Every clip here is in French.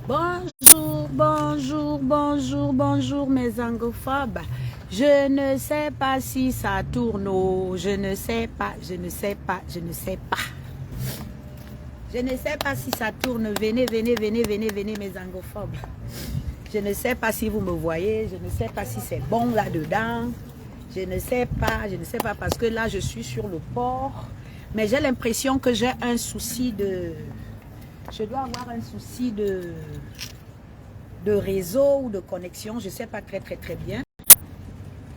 Bonjour, bonjour, bonjour, bonjour mes angophobes. Je ne sais pas si ça tourne, je ne sais pas, je ne sais pas, je ne sais pas. Je ne sais pas si ça tourne. Venez, venez, venez, venez, venez mes angophobes. Je ne sais pas si vous me voyez, je ne sais pas si c'est bon là-dedans. Je ne sais pas parce que là je suis sur le port. Mais j'ai l'impression que j'ai un souci de... Je dois avoir un souci de réseau ou de connexion, je ne sais pas très bien.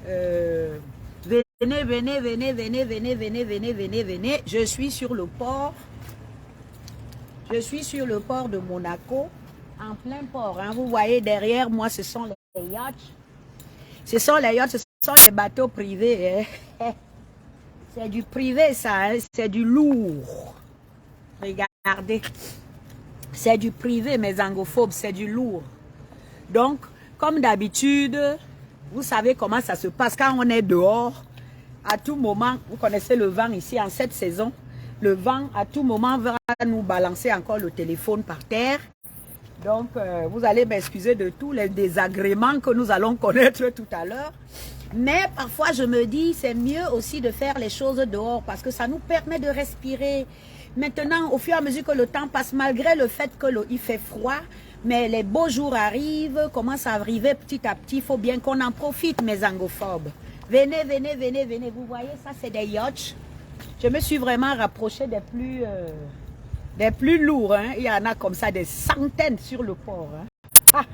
Venez, venez, venez, venez, venez, venez, venez, venez, venez. Je suis sur le port. Je suis sur le port de Monaco, en plein port. Hein. Vous voyez derrière moi, ce sont les yachts. Ce sont les yachts, ce sont les bateaux privés. Hein. C'est du privé ça, hein. C'est du lourd. Regardez. C'est du privé, mes angophobes, c'est du lourd. Donc, comme d'habitude, vous savez comment ça se passe quand on est dehors. À tout moment, vous connaissez le vent ici en cette saison. Le vent, à tout moment, va nous balancer encore le téléphone par terre. Donc, vous allez m'excuser de tous les désagréments que nous allons connaître tout à l'heure. Mais parfois, je me dis, c'est mieux aussi de faire les choses dehors parce que ça nous permet de respirer. Maintenant, au fur et à mesure que le temps passe, malgré le fait qu'il fait froid, mais les beaux jours arrivent, commencent à arriver petit à petit. Il faut bien qu'on en profite, mes angophobes. Venez, venez, venez, venez. Vous voyez, ça, c'est des yachts. Je me suis vraiment rapprochée des plus lourds. Hein. Il y en a comme ça des centaines sur le port. Hein.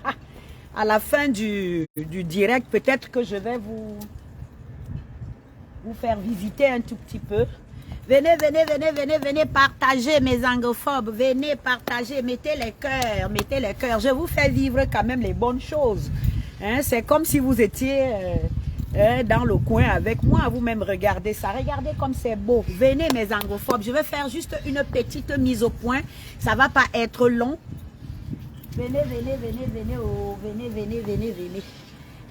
À la fin du direct, peut-être que je vais vous faire visiter un tout petit peu. Venez, venez, venez, venez, venez partager mes angophobes. Venez partager, mettez les cœurs, mettez les cœurs. Je vous fais vivre quand même les bonnes choses. Hein, c'est comme si vous étiez dans le coin avec moi. Vous-même regardez ça. Regardez comme c'est beau. Venez mes angophobes. Je vais faire juste une petite mise au point. Ça ne va pas être long. Venez, venez, venez, venez, oh, venez, venez, venez, venez.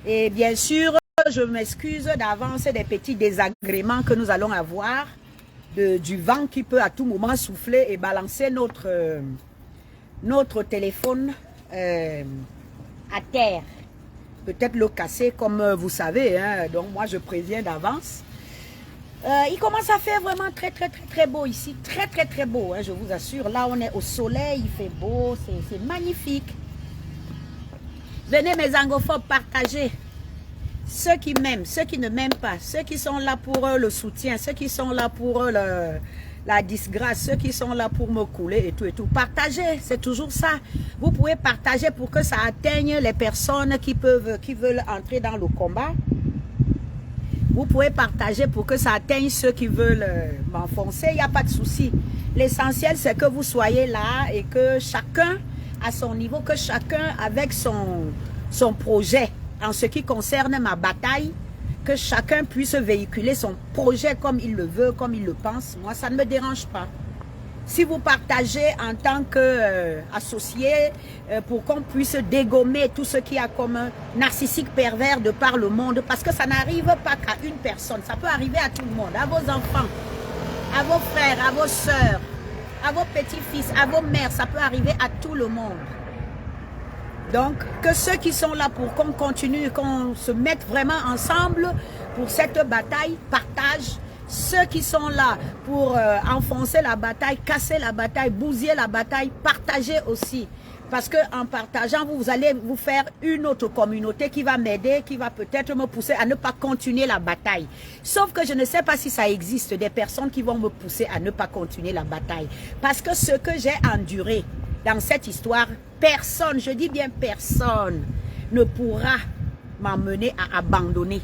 Et bien sûr, je m'excuse d'avance des petits désagréments que nous allons avoir. Du vent qui peut à tout moment souffler et balancer notre téléphone à terre. Peut-être le casser comme vous savez. Hein. Donc moi je préviens d'avance. Il commence à faire vraiment très beau ici. Très beau, hein, je vous assure. Là on est au soleil, il fait beau, c'est magnifique. Venez mes angophobes partager. Ceux qui m'aiment, ceux qui ne m'aiment pas, ceux qui sont là pour le soutien, ceux qui sont là pour la disgrâce, ceux qui sont là pour me couler et tout et tout. Partagez, c'est toujours ça. Vous pouvez partager pour que ça atteigne les personnes qui veulent entrer dans le combat. Vous pouvez partager pour que ça atteigne ceux qui veulent m'enfoncer. Il n'y a pas de souci. L'essentiel, c'est que vous soyez là et que chacun à son niveau, que chacun avec son projet. En ce qui concerne ma bataille, que chacun puisse véhiculer son projet comme il le veut, comme il le pense. Moi, ça ne me dérange pas. Si vous partagez en tant qu'associé, pour qu'on puisse dégommer tout ce qu'il y a comme narcissique pervers de par le monde, parce que ça n'arrive pas qu'à une personne, ça peut arriver à tout le monde, à vos enfants, à vos frères, à vos sœurs, à vos petits-fils, à vos mères, ça peut arriver à tout le monde. Donc, que ceux qui sont là pour qu'on continue, qu'on se mette vraiment ensemble pour cette bataille, partagent. Ceux qui sont là pour enfoncer la bataille, casser la bataille, bousiller la bataille, partagez aussi. Parce qu'en partageant, vous allez vous faire une autre communauté qui va m'aider, qui va peut-être me pousser à ne pas continuer la bataille. Sauf que je ne sais pas si ça existe, des personnes qui vont me pousser à ne pas continuer la bataille. Parce que ce que j'ai enduré dans cette histoire, personne, je dis bien personne, ne pourra m'emmener à abandonner.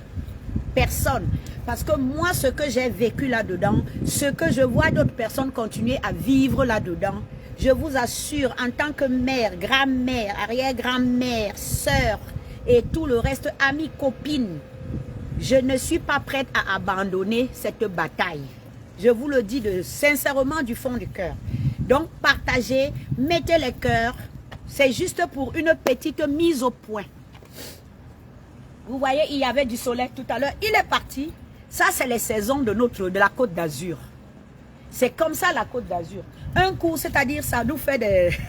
Personne. Parce que moi, ce que j'ai vécu là-dedans, ce que je vois d'autres personnes continuer à vivre là-dedans, je vous assure, en tant que mère, grand-mère, arrière-grand-mère, sœur et tout le reste, amis, copines, je ne suis pas prête à abandonner cette bataille. Je vous le dis sincèrement du fond du cœur. Donc, partagez, mettez les cœurs. C'est juste pour une petite mise au point. Vous voyez, il y avait du soleil tout à l'heure. Il est parti. Ça, c'est les saisons de la Côte d'Azur. C'est comme ça la Côte d'Azur. Un coup, c'est-à-dire ça nous fait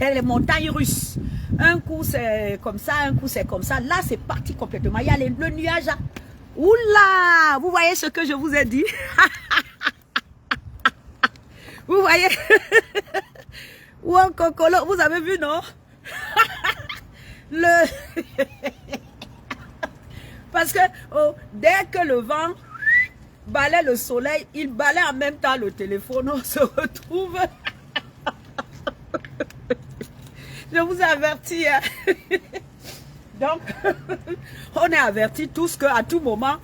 les montagnes russes. un coup c'est comme ça, un coup c'est comme ça. Là, c'est parti complètement. Il y a le nuage. Oula! Vous voyez ce que je vous ai dit? Vous voyez? Cocolo, vous avez vu, non? Parce que dès que le vent balaie le soleil, il balaie en même temps le téléphone. On se retrouve. Je vous ai averti. Hein? Donc, on est averti tous qu'à tout moment,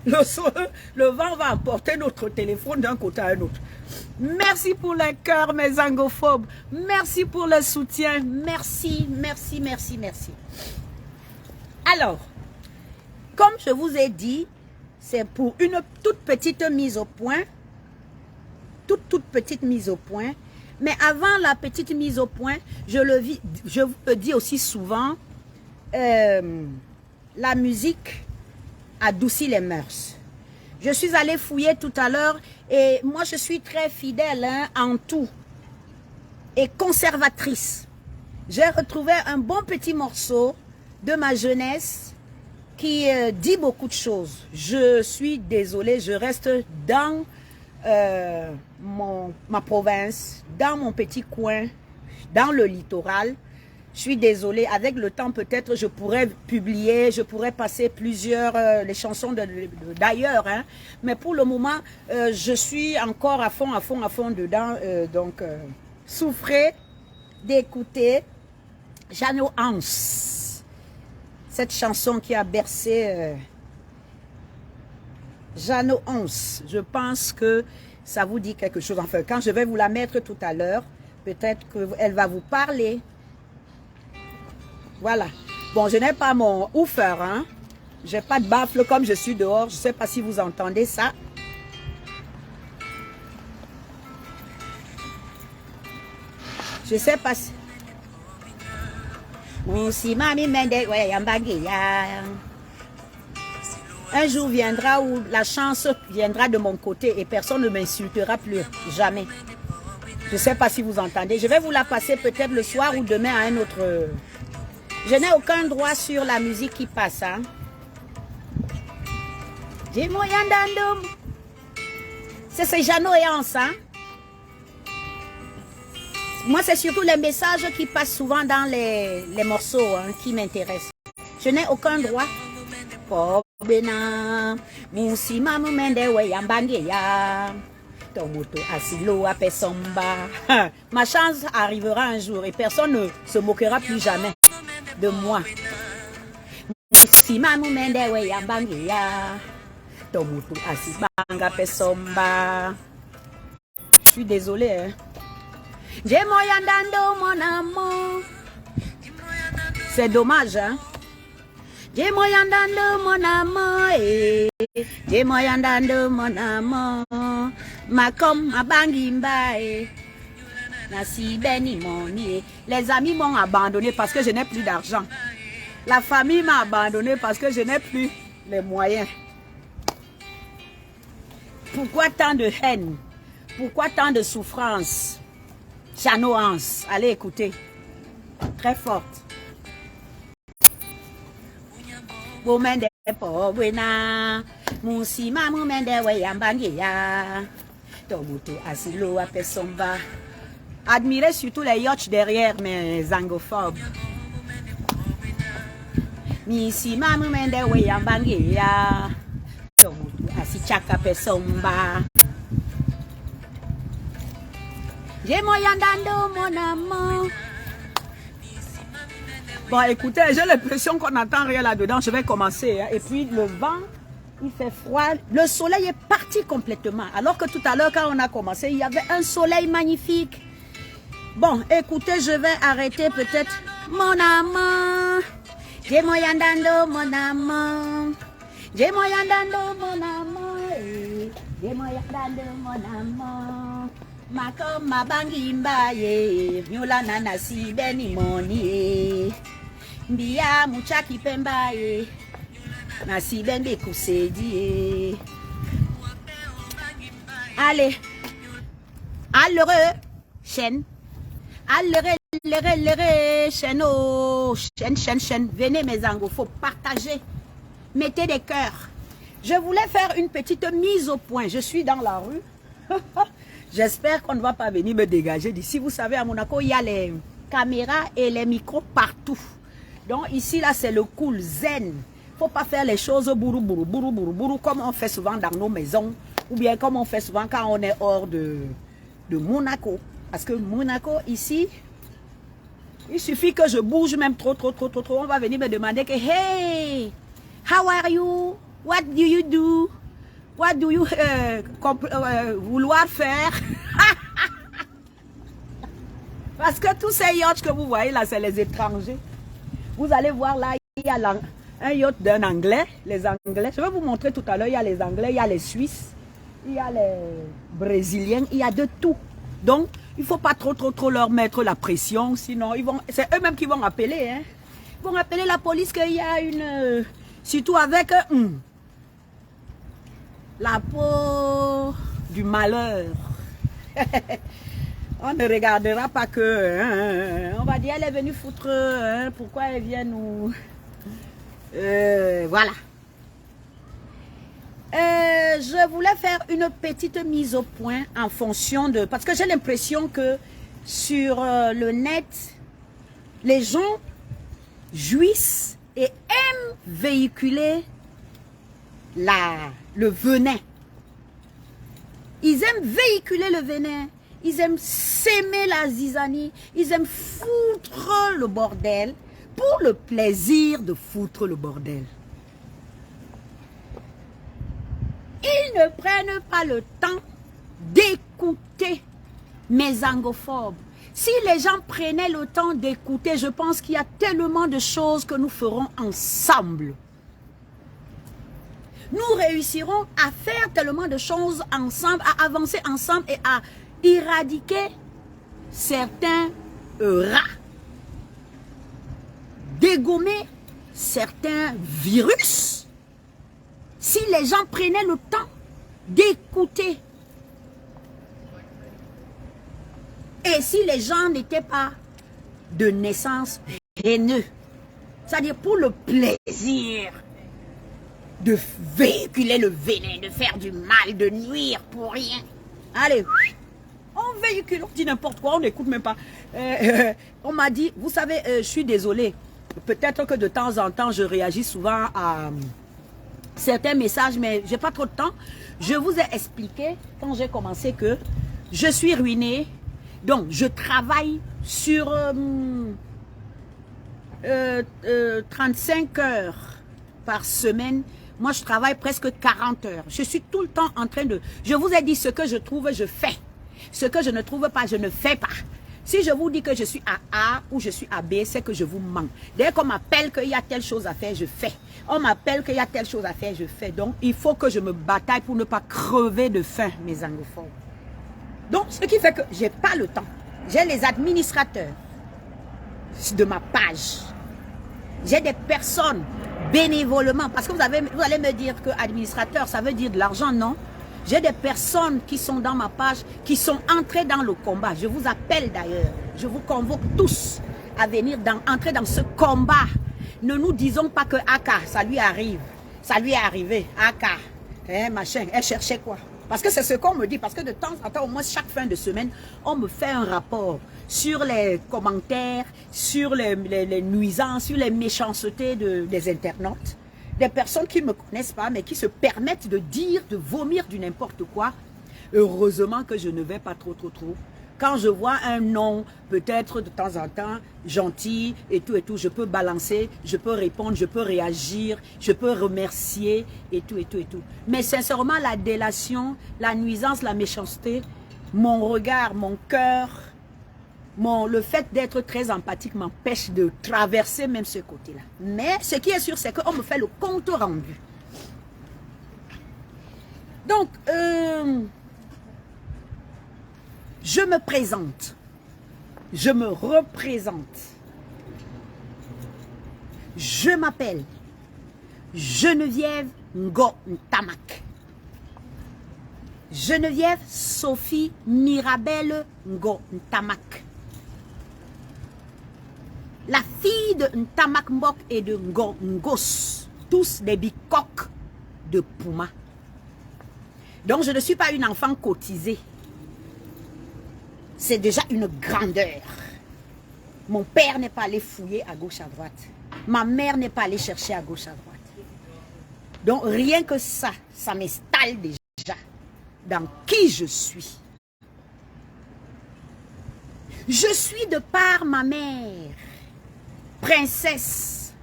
le vent va emporter notre téléphone d'un côté à un autre. Merci pour les cœurs, mes zangophobes. Merci pour le soutien. Merci, merci, merci, merci. Alors, comme je vous ai dit, c'est pour une toute petite mise au point. Toute petite mise au point. Mais avant la petite mise au point, je vous le dis aussi souvent, la musique adoucit les mœurs. Je suis allée fouiller tout à l'heure et moi je suis très fidèle hein, en tout et conservatrice. J'ai retrouvé un bon petit morceau de ma jeunesse qui dit beaucoup de choses. Je suis désolée, je reste dans ma province, dans mon petit coin, dans le littoral. Je suis désolée, avec le temps peut-être je pourrais publier, je pourrais passer plusieurs les chansons d'ailleurs, hein. Mais pour le moment je suis encore à fond dedans, donc souffrez d'écouter Jeannot Hans, cette chanson qui a bercé Jeannot Hans. Je pense que ça vous dit quelque chose. Enfin, quand je vais vous la mettre tout à l'heure, peut-être qu'elle va vous parler. Voilà. Bon, je n'ai pas mon woofer, hein. J'ai pas de baffle comme je suis dehors. Je ne sais pas si vous entendez ça. Je ne sais pas si... Un jour viendra où la chance viendra de mon côté et personne ne m'insultera plus. Jamais. Je ne sais pas si vous entendez. Je vais vous la passer peut-être le soir ou demain à un autre... Je n'ai aucun droit sur la musique qui passe. Hein. C'est Jeannot et Hans. Hein. Moi, c'est surtout les messages qui passent souvent dans les morceaux hein, qui m'intéressent. Je n'ai aucun droit. Ma chance arrivera un jour et personne ne se moquera plus jamais de moi. Je suis désolée. Hein. C'est dommage. Hein? Les amis m'ont abandonné parce que je n'ai plus d'argent. La famille m'a abandonné parce que je n'ai plus les moyens. Pourquoi tant de haine? Pourquoi tant de souffrance? Jeannot Hans, allez écouter. Très forte. Admirez surtout les yachts derrière mes angophobes. Je Bon, écoutez, j'ai l'impression qu'on n'entend rien là-dedans. Je vais commencer. Hein. Et puis, le vent, il fait froid. Le soleil est parti complètement. Alors que tout à l'heure, quand on a commencé, il y avait un soleil magnifique. Bon, écoutez, je vais arrêter peut-être. Mon amant, j'ai moyen d'ando, mon amant. J'ai moyen d'ando, mon amant. J'ai moyen d'ando, mon amant. Ma bangimba ye, nyola nana si beni moni. Mbia muchaki pemba ye, na si bende kusedi. Allez, à l'heureux, chaîne, à l'heureux. chaîne. Venez mes angos, faut partager. Mettez des cœurs. Je voulais faire une petite mise au point. Je suis dans la rue. J'espère qu'on ne va pas venir me dégager d'ici. Vous savez, à Monaco, il y a les caméras et les micros partout. Donc ici, là, c'est le cool zen. Faut pas faire les choses bourou, comme on fait souvent dans nos maisons. Ou bien comme on fait souvent quand on est hors de Monaco. Parce que Monaco, ici, il suffit que je bouge même trop. On va venir me demander que, hey, how are you? What do you do? What do you vouloir faire? Parce que tous ces yachts que vous voyez là, c'est les étrangers. Vous allez voir là, il y a un yacht d'un Anglais, les Anglais. Je vais vous montrer tout à l'heure, il y a les Anglais, il y a les Suisses, il y a les Brésiliens, il y a de tout. Donc, il ne faut pas trop leur mettre la pression, sinon c'est eux-mêmes qui vont appeler. Hein. Ils vont appeler la police qu'il y a une... surtout avec la peau du malheur. On ne regardera pas que... on va dire, elle est venue foutre... pourquoi elle vient nous... voilà. Je voulais faire une petite mise au point en fonction de... Parce que j'ai l'impression que sur le net, les gens jouissent et aiment véhiculer le venin. Ils aiment véhiculer le venin. Ils aiment s'aimer la zizanie. Ils aiment foutre le bordel pour le plaisir de foutre le bordel. Ils ne prennent pas le temps d'écouter mes angophobes. Si les gens prenaient le temps d'écouter, je pense qu'il y a tellement de choses que nous ferons ensemble. Nous réussirons à faire tellement de choses ensemble, à avancer ensemble et à éradiquer certains rats, dégommer certains virus. Si les gens prenaient le temps d'écouter et si les gens n'étaient pas de naissance haineux, c'est-à-dire pour le plaisir de véhiculer le venin, de faire du mal, de nuire pour rien. Allez, on véhicule, on dit n'importe quoi, on n'écoute même pas. On m'a dit, vous savez, je suis désolée, peut-être que de temps en temps, je réagis souvent à certains messages, mais j'ai pas trop de temps. Je vous ai expliqué, quand j'ai commencé, que je suis ruinée. Donc, je travaille sur 35 heures par semaine. Moi, je travaille presque 40 heures. Je suis tout le temps en train de... Je vous ai dit ce que je trouve, je fais. Ce que je ne trouve pas, je ne fais pas. Si je vous dis que je suis à A ou je suis à B, c'est que je vous mens. Dès qu'on m'appelle qu'il y a telle chose à faire, je fais. On m'appelle qu'il y a telle chose à faire, je fais. Donc, il faut que je me bataille pour ne pas crever de faim, mes anglophones. Donc, ce qui fait que je n'ai pas le temps. J'ai les administrateurs de ma page. J'ai des personnes bénévolement. Parce que vous allez me dire que administrateur, ça veut dire de l'argent, non? J'ai des personnes qui sont dans ma page, qui sont entrées dans le combat. Je vous appelle d'ailleurs. Je vous convoque tous à venir entrer dans ce combat. Ne nous disons pas que Aka, ça lui arrive. Ça lui est arrivé. Aka, machin, elle cherchait quoi? Parce que c'est ce qu'on me dit. Parce que de temps en temps, au moins chaque fin de semaine, on me fait un rapport sur les commentaires, sur les nuisances, sur les méchancetés des internautes. Des personnes qui ne me connaissent pas, mais qui se permettent de dire, de vomir du n'importe quoi. Heureusement que je ne vais pas trop. Quand je vois un nom, peut-être de temps en temps, gentil et tout, je peux balancer, je peux répondre, je peux réagir, je peux remercier et tout. Mais sincèrement, la délation, la nuisance, la méchanceté, mon regard, mon cœur, le fait d'être très empathique m'empêche de traverser même ce côté-là. Mais ce qui est sûr, c'est qu'on me fait le compte rendu. Donc, je me présente. Je me représente. Je m'appelle Geneviève Ngo-Ntamak. Geneviève Sophie Mirabelle Ngo-Ntamak. La fille de Ntamak Mbok et de Ngos, tous des bicoques de Pouma. Donc je ne suis pas une enfant cotisée. C'est déjà une grandeur. Mon père n'est pas allé fouiller à gauche à droite. Ma mère n'est pas allée chercher à gauche à droite. Donc rien que ça, ça m'installe déjà dans qui je suis. Je suis de par ma mère, princesse.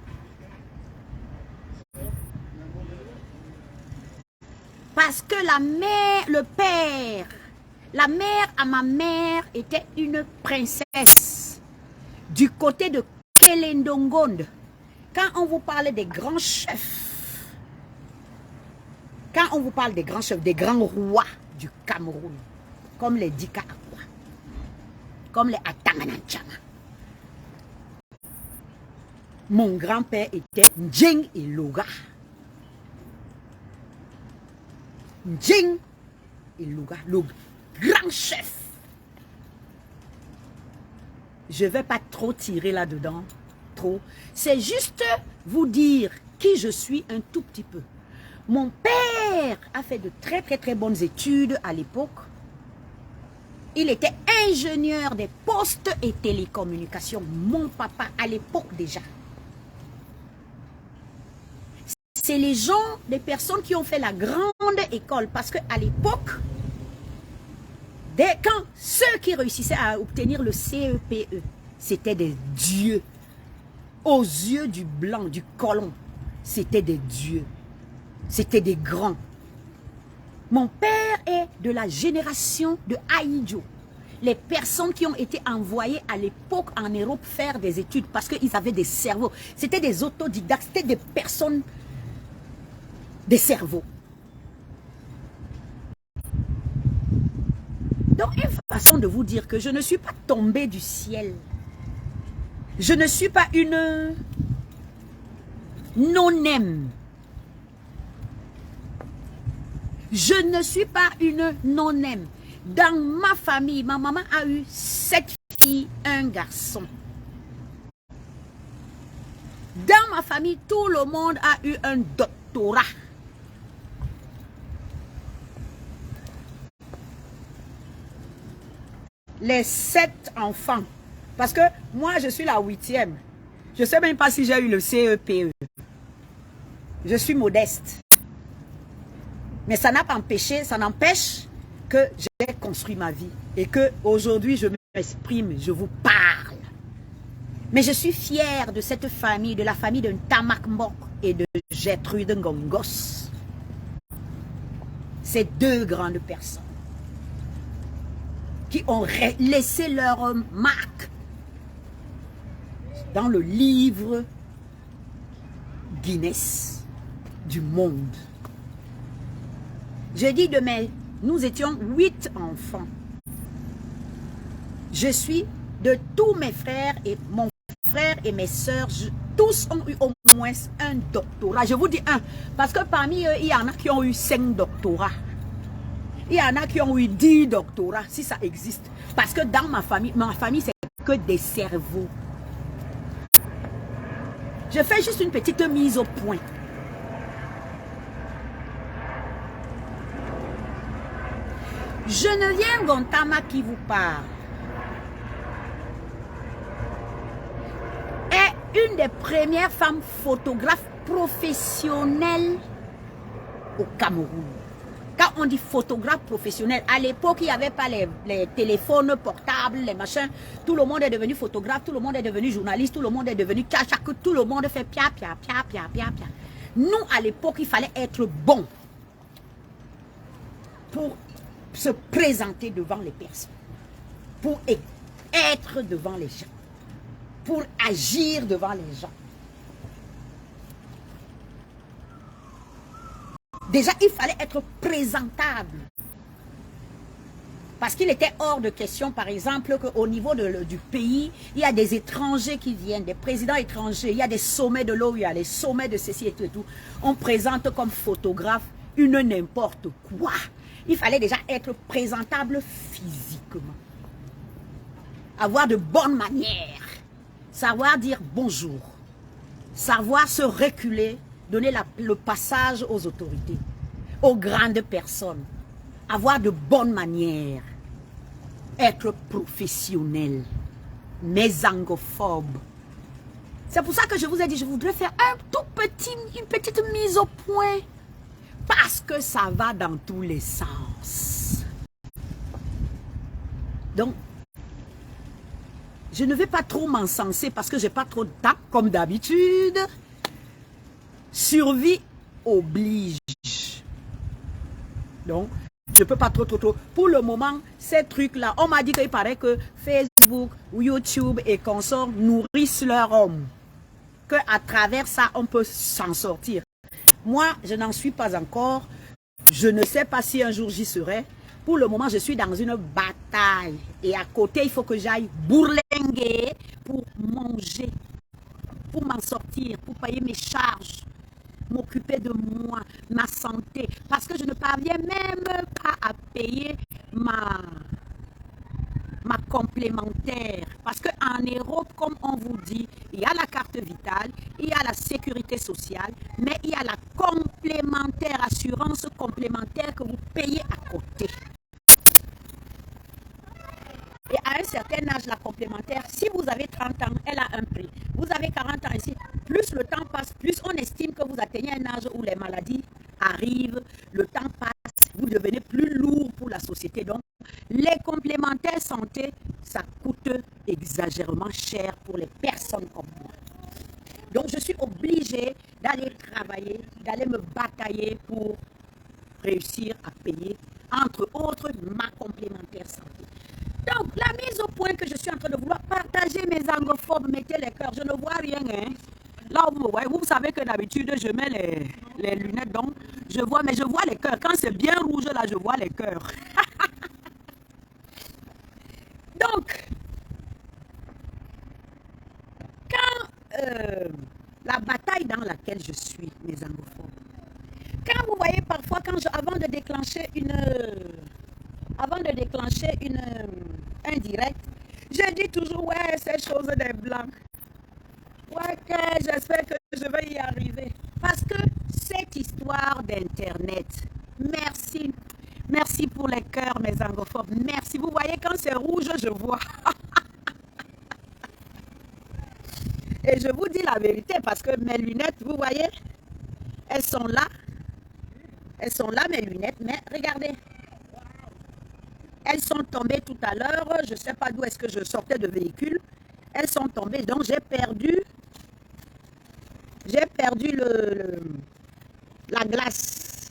Parce que la mère, le père, la mère à ma mère était une princesse. Du côté de Kelendongonde, quand on vous parle des grands chefs, quand on vous parle des grands chefs, des grands rois du Cameroun, comme les Dika Akwa, comme les Atangananchama, mon grand-père était Ndjeng Ilouga. Ndjeng Ilouga, le grand chef. Je ne vais pas trop tirer là-dedans, trop. C'est juste vous dire qui je suis un tout petit peu. Mon père a fait de très bonnes études à l'époque. Il était ingénieur des postes et télécommunications. Mon papa à l'époque déjà. C'est les gens, des personnes qui ont fait la grande école. Parce qu'à l'époque, quand ceux qui réussissaient à obtenir le CEPE, c'était des dieux. Aux yeux du blanc, du colon, c'était des dieux. C'était des grands. Mon père est de la génération de Aïdjo. Les personnes qui ont été envoyées à l'époque en Europe faire des études parce qu'ils avaient des cerveaux. C'était des autodidactes, c'était des personnes, des cerveaux. Donc, une façon de vous dire que je ne suis pas tombée du ciel. Je ne suis pas une non-aime. Je ne suis pas une non-aime. Dans ma famille, ma maman a eu 7 filles, un garçon. Dans ma famille, tout le monde a eu un doctorat. Les 7 enfants. Parce que moi, je suis la 8e. Je ne sais même pas si j'ai eu le CEPE. Je suis modeste. Mais ça n'a pas empêché, ça n'empêche que j'ai construit ma vie. Et qu'aujourd'hui, je m'exprime, je vous parle. Mais je suis fière de cette famille, de la famille de Ntamak Mbok et de Gertrude Ngongos. Ces deux grandes personnes qui ont laissé leur marque dans le livre Guinness du monde. Je dis nous étions 8 enfants. Je suis de tous mes frères et mon frère et mes sœurs, tous ont eu au moins un doctorat. Je vous dis un, parce que parmi eux, il y en a qui ont eu 5 doctorats. Il y en a qui ont eu 10 doctorats, si ça existe. Parce que dans ma famille c'est que des cerveaux. Je fais juste une petite mise au point. Geneviève Gontama qui vous parle est une des premières femmes photographes professionnelles au Cameroun. Quand on dit photographe professionnel, à l'époque, il n'y avait pas les téléphones portables, les machins. Tout le monde est devenu photographe, tout le monde est devenu journaliste, tout le monde est devenu tchak, tout le monde fait pia. Nous, à l'époque, il fallait être bon pour se présenter devant les personnes, pour être devant les gens, pour agir devant les gens. Déjà, il fallait être présentable. Parce qu'il était hors de question, par exemple, qu'au niveau du pays, il y a des étrangers qui viennent, des présidents étrangers, il y a des sommets de l'eau, il y a des sommets de ceci et tout. On présente comme photographe une n'importe quoi. Il fallait déjà être présentable physiquement. Avoir de bonnes manières. savoir dire bonjour, savoir se reculer, donner le passage aux autorités, aux grandes personnes, avoir de bonnes manières, être professionnel, mésangophobe. C'est pour ça que je vous ai dit, je voudrais faire une petite mise au point, parce que ça va dans tous les sens. Donc, je ne vais pas trop m'encenser parce que j'ai pas trop de temps, comme d'habitude. Survie oblige. Donc, je peux pas trop. Pour le moment, ces trucs-là, on m'a dit qu'il paraît que Facebook, YouTube et consorts nourrissent leur homme. Qu'à travers ça, on peut s'en sortir. Moi, je n'en suis pas encore. Je ne sais pas si un jour j'y serai. Pour le moment, je suis dans une bataille. Et à côté, il faut que j'aille bourlinguer pour manger, pour m'en sortir, pour payer mes charges, m'occuper de moi, ma santé. Parce que je ne parviens même pas à payer ma complémentaire. Parce qu'en Europe, comme on vous dit, il y a la carte vitale, il y a la sécurité sociale, mais il y a la complémentaire, assurance complémentaire que vous payez à côté. Et à un certain âge, la complémentaire, si vous avez 30 ans, elle a un prix. Vous avez 40 ans ici, plus le temps passe, plus on estime que vous atteignez un âge où les maladies arrivent, le temps passe, vous devenez plus lourd pour la société. Donc, les complémentaires santé, ça coûte exagérément cher pour les personnes comme moi. Donc, je suis obligée d'aller travailler, d'aller me batailler pour réussir à payer, entre autres, ma complémentaire santé. Donc, la mise au point que je suis en train de vouloir partager mes anglophobes, mettez les cœurs, je ne vois rien. Hein. Là, vous savez que d'habitude, je mets les lunettes, donc je vois, mais je vois les cœurs. Quand c'est bien rouge, là, je vois les cœurs. Donc, quand la bataille dans laquelle je suis, mes anglophobes, quand vous voyez parfois, avant de déclencher un direct, je dis toujours, ouais, ces choses des blancs. Ouais, j'espère que je vais y arriver. Parce que cette histoire d'Internet, merci. Merci pour les cœurs, mes anglophobes. Merci. Vous voyez, quand c'est rouge, je vois. Et je vous dis la vérité, parce que mes lunettes, vous voyez, elles sont là. Elles sont là, mes lunettes, mais regardez. Elles sont tombées tout à l'heure. Je ne sais pas d'où est-ce que je sortais de véhicule. Elles sont tombées, donc j'ai perdu la glace.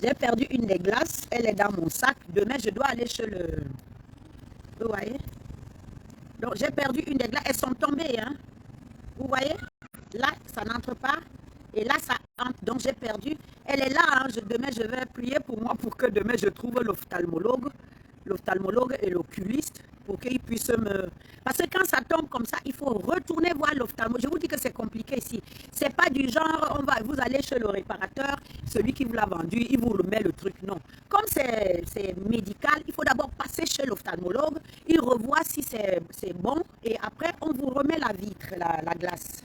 J'ai perdu une des glaces. Elle est dans mon sac. Demain, je dois aller chez le... Vous voyez? Donc, j'ai perdu une des glaces. Elles sont tombées, hein? Vous voyez? Là, ça n'entre pas. Et là, ça entre. Donc, j'ai perdu. Elle est là. Hein? Demain, je vais prier pour moi pour que demain, je trouve l'ophtalmologue et l'oculiste pour qu'il puisse me... Parce que quand ça tombe comme ça, il faut retourner voir l'ophtalmologue. Je vous dis que c'est compliqué ici. C'est pas du genre, vous allez chez le réparateur, celui qui vous l'a vendu, il vous remet le truc. Non. Comme c'est médical, il faut d'abord passer chez l'ophtalmologue, il revoit si c'est bon, et après, on vous remet la vitre, la glace.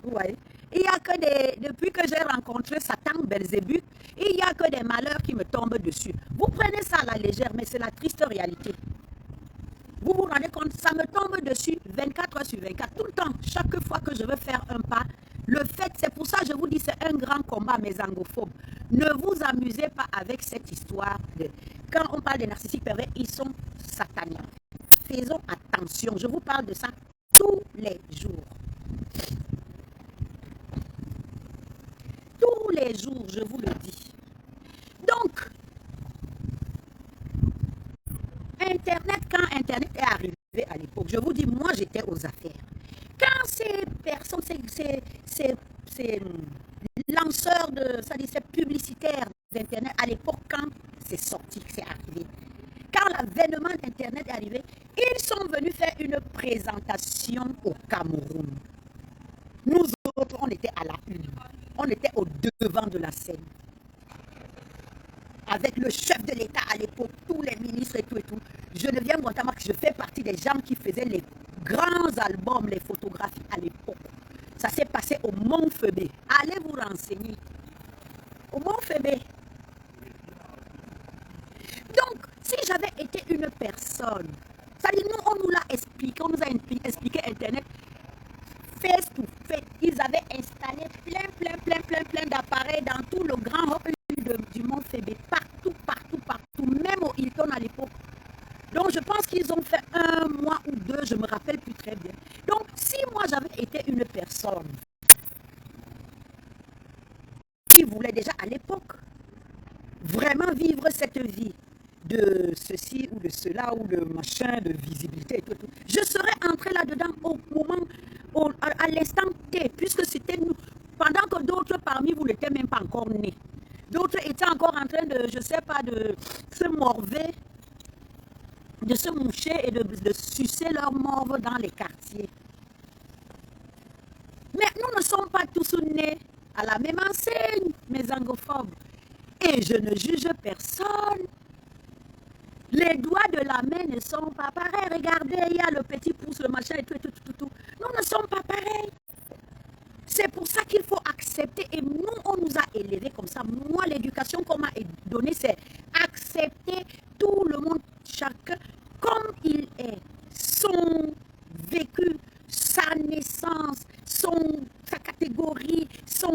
Vous voyez? Il n'y a que depuis que j'ai rencontré Satan Belzébuth, il n'y a que des malheurs qui me tombent dessus. Vous prenez ça à la légère, mais c'est la triste réalité. Vous vous rendez compte, ça me tombe dessus 24 heures sur 24, tout le temps, chaque fois que je veux faire un pas. Le fait, c'est pour ça que je vous dis, c'est un grand combat, mes angophobes. Ne vous amusez pas avec cette histoire. Quand on parle des narcissiques pervers, ils sont sataniques. Faisons attention, je vous parle de ça tous les jours. Tous les jours, je vous le dis. Donc, Internet, quand Internet est arrivé à l'époque, je vous dis, moi, j'étais aux affaires. Quand ces personnes, ces lanceurs ces publicitaires d'Internet, à l'époque, quand c'est sorti, c'est arrivé, quand l'avènement d'Internet est arrivé, ils sont venus faire une présentation au Cameroun. Nous autres, on était à la une. On était au devant de la scène. Avec le chef de l'État à l'époque, tous les ministres et tout. Geneviève Montamac, je fais partie des gens qui faisaient les grands albums, les photographies à l'époque. Ça s'est passé au Mont-Fébé. Allez vous renseigner. Au Mont-Fébé. Donc, si j'avais été une personne, ça dit, nous, on nous l'a expliqué, on nous a expliqué Internet, face to face, ils avaient installé plein d'appareils dans tout le grand hall du Mont-Fébé, partout, même au Hilton à l'époque. Donc, je pense qu'ils ont fait 1 mois ou 2, je ne me rappelle plus très bien. Donc, si moi, j'avais été une personne qui voulait déjà à l'époque vraiment vivre cette vie de ceci ou de cela ou de machin, de visibilité et tout, je serais entré là-dedans au moment, à l'instant T, puisque c'était nous, pendant que d'autres parmi vous n'étaient même pas encore nés. D'autres étaient encore en train de, je ne sais pas, de se morver, de se moucher et de sucer leur morve dans les quartiers. Mais nous ne sommes pas tous nés à la même enseigne, mes angophobes. Et je ne juge personne. Les doigts de la main ne sont pas pareils. Regardez, il y a le petit pouce, le machin et tout. Nous ne sommes pas pareils. C'est pour ça qu'il faut accepter. Et nous, on nous a élevés comme ça. Moi, l'éducation qu'on m'a donnée, c'est accepter tout le monde, chacun, comme il est. Son vécu, sa naissance, sa catégorie, c'est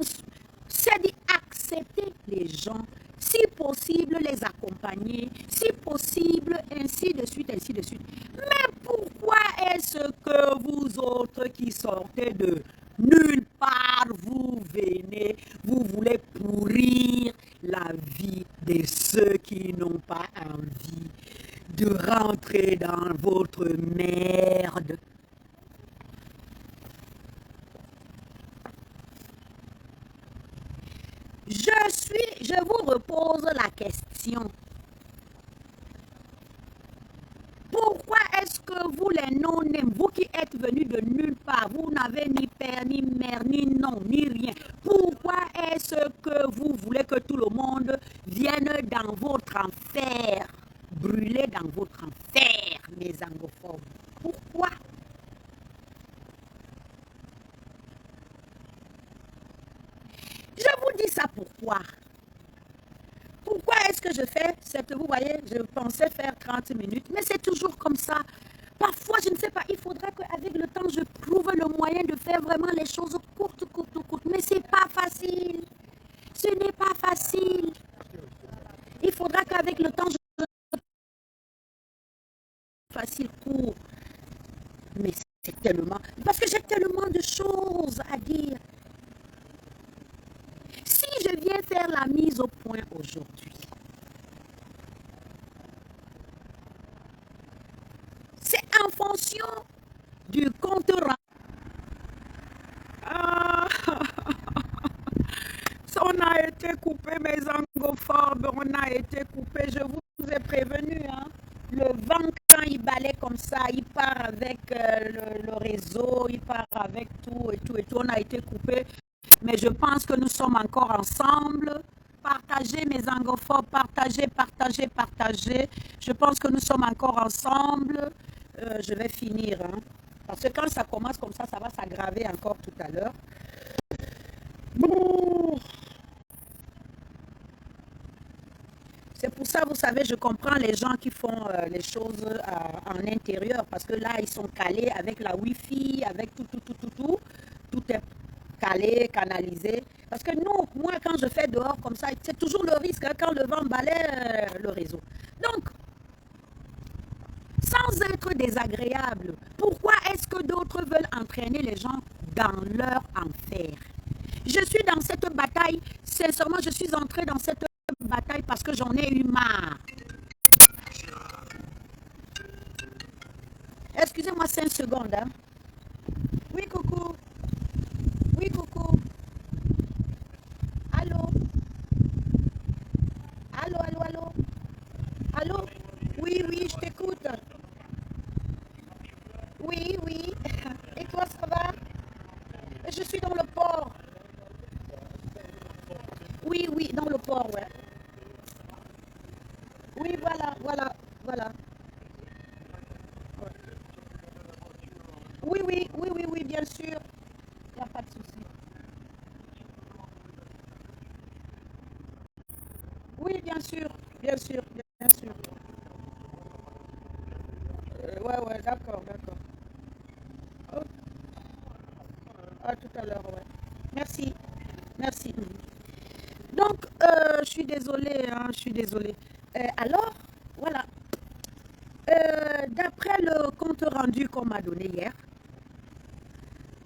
d'accepter les gens. Si possible, les accompagner. Si possible, ainsi de suite, ainsi de suite. Mais pourquoi est-ce que vous autres qui sortez de nulle part, vous venez, vous voulez pourrir la vie de ceux qui n'ont pas envie de rentrer dans votre merde? Je vous repose la question. Pourquoi est-ce que vous les non-nés, vous qui êtes venus de nulle part, vous n'avez ni père, ni mère, ni nom, ni rien, pourquoi est-ce que vous voulez que tout le monde vienne dans votre enfer, brûler dans votre enfer, mes angophobes? Pourquoi? Je vous dis ça pourquoi? Pourquoi est-ce que je fais cette... Vous voyez, je pensais faire 30 minutes, mais c'est toujours comme ça. Parfois, je ne sais pas, il faudra qu'avec le temps, je trouve le moyen de faire vraiment les choses courtes. Mais ce n'est pas facile. Ce n'est pas facile. Il faudra qu'avec le temps, je... Facile, court. Mais c'est tellement... Parce que j'ai tellement de choses à dire. Si je viens faire la mise au point aujourd'hui, c'est en fonction du compte rendu. Ah, on a été coupé, mes angophobes, on a été coupé, je vous ai prévenu, hein. Le vent, quand il balaie comme ça, il part avec le réseau, il part avec tout et tout et tout, on a été coupé. Mais je pense que nous sommes encore ensemble. Partagez mes angophobes, partagez. Je pense que nous sommes encore ensemble. Je vais finir. Hein, parce que quand ça commence comme ça va s'aggraver encore tout à l'heure. C'est pour ça, vous savez, je comprends les gens qui font les choses en intérieur. Parce que là, ils sont calés avec la Wi-Fi, avec tout. Tout est calé, canalisé. Parce que nous, moi, quand je fais dehors comme ça, c'est toujours le risque hein, quand le vent balaie le réseau. Donc, sans être désagréable, pourquoi est-ce que d'autres veulent entraîner les gens dans leur enfer? Je suis dans cette bataille, sincèrement, je suis entrée dans cette bataille parce que j'en ai eu marre. Excusez-moi 5 secondes. Hein. Oui, coucou. Oui, coucou. Allô? Allô? Allô? Oui, je t'écoute. Oui. Et toi, ça va? Je suis dans le port. Oui, dans le port, ouais. Oui, voilà. Oui, oui, oui, oui, oui, bien sûr. Il n'y a pas de souci. Oui, bien sûr, bien sûr, bien sûr. Ouais, ouais, d'accord, d'accord. Oh, à tout à l'heure, ouais. Merci, merci. Donc, je suis désolée, hein, je suis désolée. Alors, voilà. D'après le compte rendu qu'on m'a donné hier,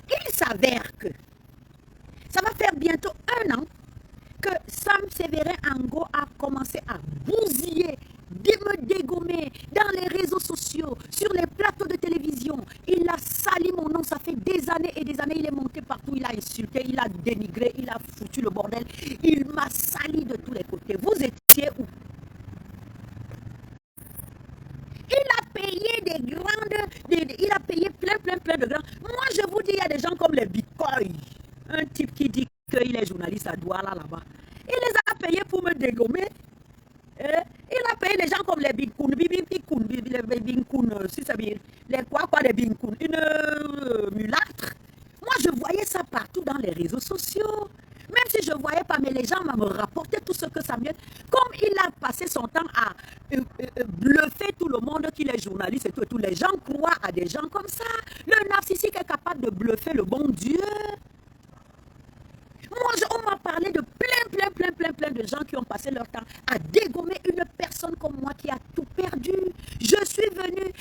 il s'avère que ça va faire bientôt un an que Sam Sévérin Ango a commencé à bousiller, me dégommer dans les réseaux sociaux, sur les plateaux de télévision. Il a sali mon nom, ça fait des années et des années. Il est monté partout, il a insulté, il a dénigré, il a foutu le bordel. Il m'a sali de tous les côtés. Vous étiez où? Il a payé des grandes, il a payé plein de grands. Moi, je vous dis, il y a des gens comme les Bitcoin. Un type qui dit qu'il est journaliste à Douala là-bas. Il les a payés pour me dégommer. Il a payé des gens comme les Binkoun, les Binkoun, si ça veut dire, les quoi, les Binkoun, une mulâtre. Moi, je voyais ça partout dans les réseaux sociaux. Même si je ne voyais pas, mais les gens me rapportaient tout ce que Samuel, comme il a passé son temps à bluffer tout le monde qu'il est journaliste et tout, les gens croient à des gens comme ça. Le narcissique est capable de bluffer le bon Dieu. Moi, on m'a parlé de plein de gens qui ont passé leur temps à dégommer une personne comme moi qui a tout perdu. Je suis venue,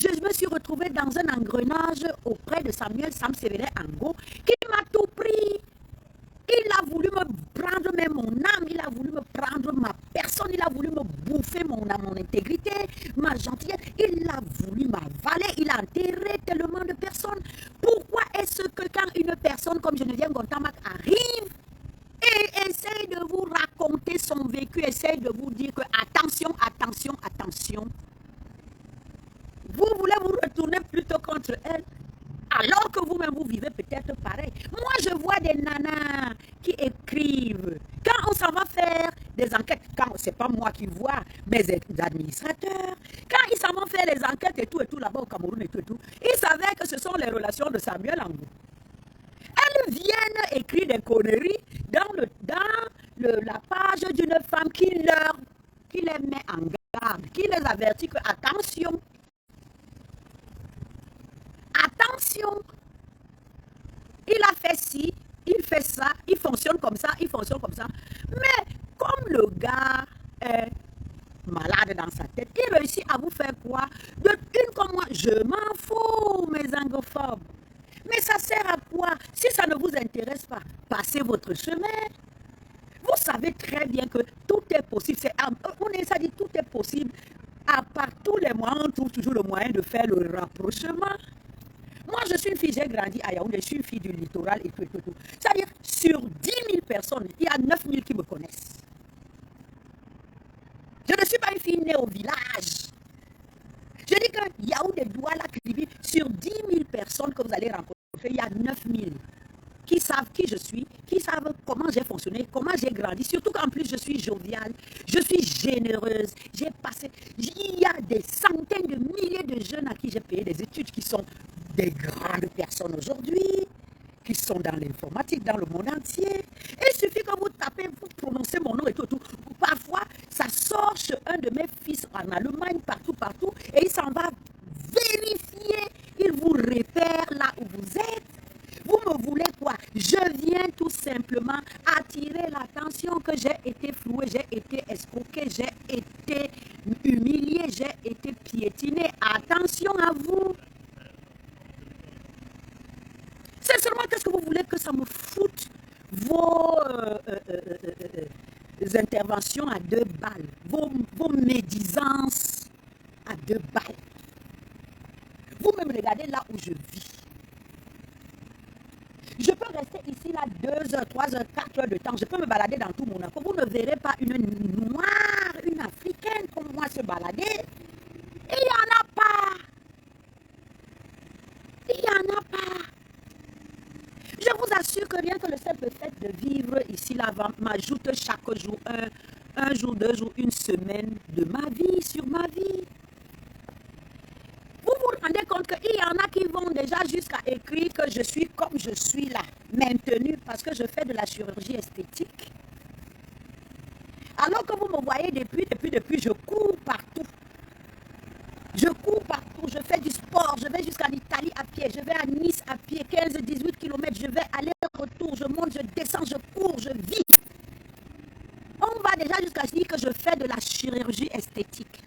je me suis retrouvée dans un engrenage auprès de Samuel Sam Sévérin Ango qui m'a tout pris. Il a voulu me prendre même mon âme, il a voulu me prendre ma personne, il a voulu me bouffer mon âme, mon intégrité, ma gentillesse. Il a voulu m'avaler, il a enterré tellement de personnes. Pourquoi est-ce que quand une personne comme Geneviève Gontamak arrive et essaye de vous raconter son vécu, essaye de vous dire que attention, attention, attention, vous voulez vous retourner plutôt contre elle? Alors que vous-même, vous vivez peut-être pareil. Moi, je vois des nanas qui écrivent. Quand on s'en va faire des enquêtes, quand c'est pas moi qui vois, mais les administrateurs, quand ils s'en vont faire les enquêtes et tout là-bas au Cameroun et tout, ils savaient que ce sont les relations de Samuel Ango. Elles viennent écrire des conneries dans la page d'une femme qui les met en garde, qui les avertit que attention, attention, il a fait ci, il fait ça, il fonctionne comme ça, il fonctionne comme ça. Mais comme le gars est malade dans sa tête, il réussit à vous faire quoi? Une comme moi, je m'en fous, mes angophobes. Mais ça sert à quoi? Si ça ne vous intéresse pas, passez votre chemin. Vous savez très bien que tout est possible. Ça dit tout est possible. À part tous les moyens, on trouve toujours le moyen de faire le rapprochement. Moi, je suis une fille, j'ai grandi à Yaoundé, je suis une fille du littoral et tout. C'est-à-dire, sur 10 000 personnes, il y a 9 000 qui me connaissent. Je ne suis pas une fille née au village. Je dis que Yaoundé, Douala, Kribi, sur 10 000 personnes que vous allez rencontrer, il y a 9 000 qui savent qui je suis, qui savent comment j'ai fonctionné, comment j'ai grandi. Surtout qu'en plus, je suis joviale, je suis généreuse. J'ai passé... Il y a des centaines de milliers de jeunes à qui j'ai payé des études qui sont des grandes personnes aujourd'hui, qui sont dans l'informatique, dans le monde entier. Et il suffit que vous tapez, vous prononcez mon nom et tout. Parfois, ça sort chez un de mes fils en Allemagne, partout, et il s'en va vérifier. Il vous repère là où vous êtes. Vous me voulez quoi? Je viens tout simplement attirer l'attention que j'ai été floué, j'ai été escroqué, j'ai été humilié, j'ai été piétiné. Attention à vous. C'est seulement qu'est-ce que vous voulez que ça me foute vos interventions à 2 balles, vos médisances à 2 balles. Vous me regardez là où je vis. Je peux rester ici là 2 heures, 3 heures, 4 heures de temps. Je peux me balader dans tout mon enfant. Vous ne verrez pas une noire, une africaine comme moi se balader. Il n'y en a pas. Il n'y en a pas. Je vous assure que rien que le simple fait de vivre ici là m'ajoute chaque jour un jour, 2 jours, une semaine de ma vie sur ma vie. Vous vous rendez compte qu'il y en a qui vont déjà jusqu'à écrire que je suis comme je suis là, maintenue parce que je fais de la chirurgie esthétique. Alors que vous me voyez depuis, je cours partout. Je cours partout, je fais du sport, je vais jusqu'en Italie à pied, je vais à Nice à pied, 15-18 km, je vais aller-retour, je monte, je descends, je cours, je vis. On va déjà jusqu'à dire que je fais de la chirurgie esthétique.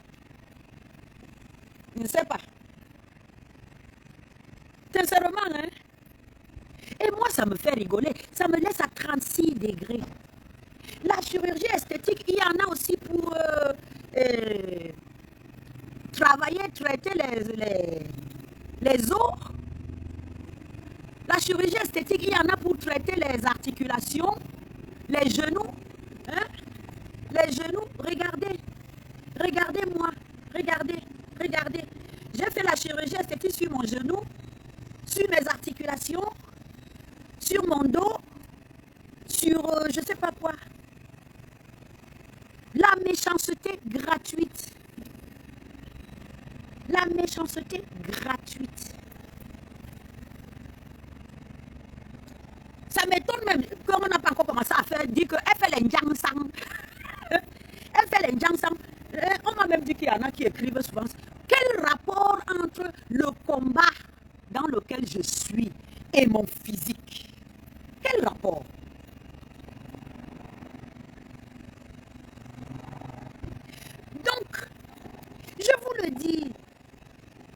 Je ne sais pas. Sincèrement, hein? Et moi, ça me fait rigoler. Ça me laisse à 36 degrés. La chirurgie esthétique, il y en a aussi pour travailler, traiter les os. La chirurgie esthétique, il y en a pour traiter les articulations, les genoux. Hein? Les genoux, regardez. Regardez-moi. Regardez. Regardez. J'ai fait la chirurgie esthétique sur mon genou, sur mes articulations, sur mon dos, sur je ne sais pas quoi. La méchanceté gratuite. La méchanceté gratuite. Ça m'étonne même qu'on n'a pas encore commencé à faire, dire qu'elle fait les njangsang. Elle fait les njangsang. On m'a même dit qu'il y en a qui écrivent souvent. Quel rapport entre le combat dans lequel je suis et mon physique? Quel rapport? Donc, je vous le dis,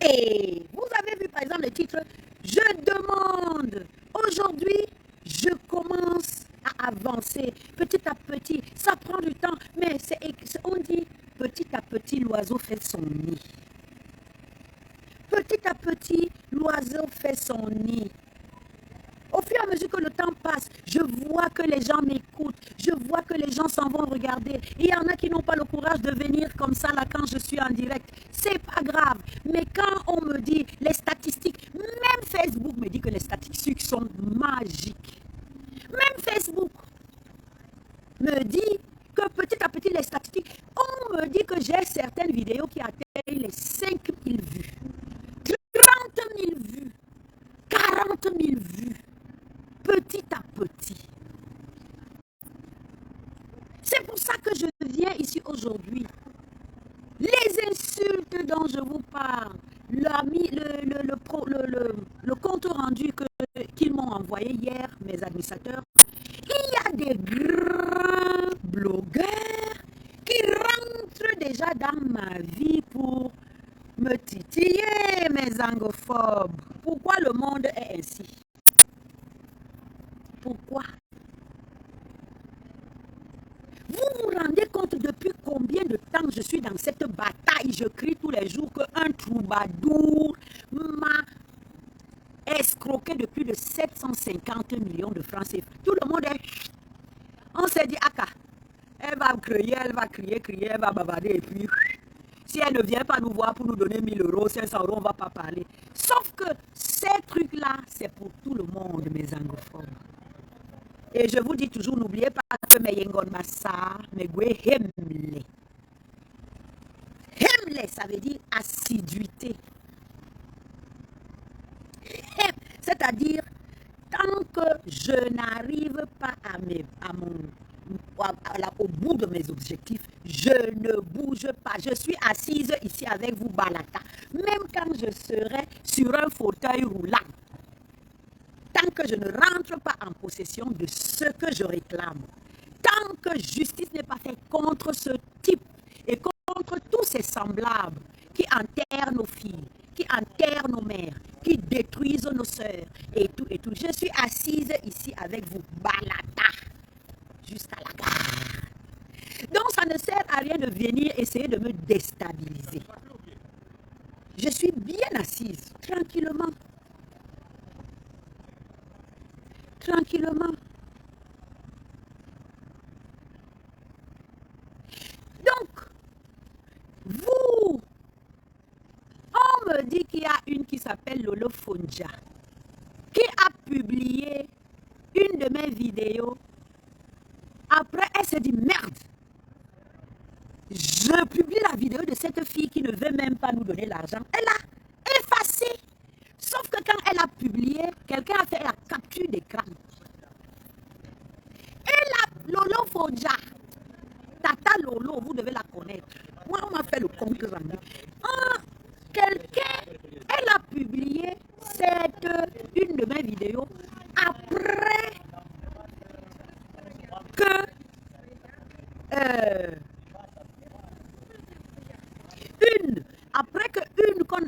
et vous avez vu par exemple le titre, je demande, aujourd'hui, je commence à avancer petit à petit, ça prend du temps, mais on dit petit à petit l'oiseau fait son nid. Petit à petit, l'oiseau fait son nid. Au fur et à mesure que le temps passe, je vois que les gens m'écoutent, je vois que les gens s'en vont regarder. Il y en a qui n'ont pas le courage de venir comme ça là quand je suis en direct. C'est pas grave. Mais quand on me dit les statistiques, même Facebook me dit que les statistiques sont magiques. Même Facebook me dit que petit à petit les statistiques, on me dit que j'ai certaines vidéos qui atteignent les 5000 vues, 30 000 vues, 40 000 vues. Petit à petit. C'est pour ça que je viens ici aujourd'hui. Les insultes dont je vous parle, le compte rendu qu'ils m'ont envoyé hier, mes administrateurs, il y a des grands blogueurs qui rentrent déjà dans ma vie pour me titiller, mes angophobes. Pourquoi le monde est ainsi? Pourquoi? Vous vous rendez compte depuis combien de temps je suis dans cette bataille? Je crie tous les jours qu'un troubadour m'a escroqué de plus de 750 millions de francs CFA. Tout le monde est... On s'est dit, Aka, elle va crier, elle va bavarder et puis... Si elle ne vient pas nous voir pour nous donner 1000 euros, 500 euros, on ne va pas parler. Sauf que ces trucs-là, c'est pour tout le monde, mes anglophones. Et je vous dis toujours, n'oubliez pas que mes yengon massa, mes gwe hemle. Hemle, ça veut dire assiduité. C'est-à-dire, tant que je n'arrive pas au bout de mes objectifs, je ne bouge pas. Je suis assise ici avec vous, Balaka. Même quand je serai sur un fauteuil roulant. Tant que je ne rentre pas en possession de ce que je réclame, tant que justice n'est pas faite contre ce type et contre tous ces semblables qui enterrent nos filles, qui enterrent nos mères, qui détruisent nos sœurs et tout, je suis assise ici avec vous, balata, jusqu'à la gare. Donc ça ne sert à rien de venir essayer de me déstabiliser. Je suis bien assise, tranquillement. Tranquillement. Donc, vous, on me dit qu'il y a une qui s'appelle Lolo Fonja, qui a publié une de mes vidéos. Après, elle s'est dit, merde, je publie la vidéo de cette fille qui ne veut même pas nous donner l'argent. Elle a effacé a publié, quelqu'un a fait la capture d'écran. Et la Lolo Fodja, Tata Lolo, vous devez la connaître. Moi, on m'a fait le compte rendu. Quelqu'un, elle a publié une de mes vidéos après que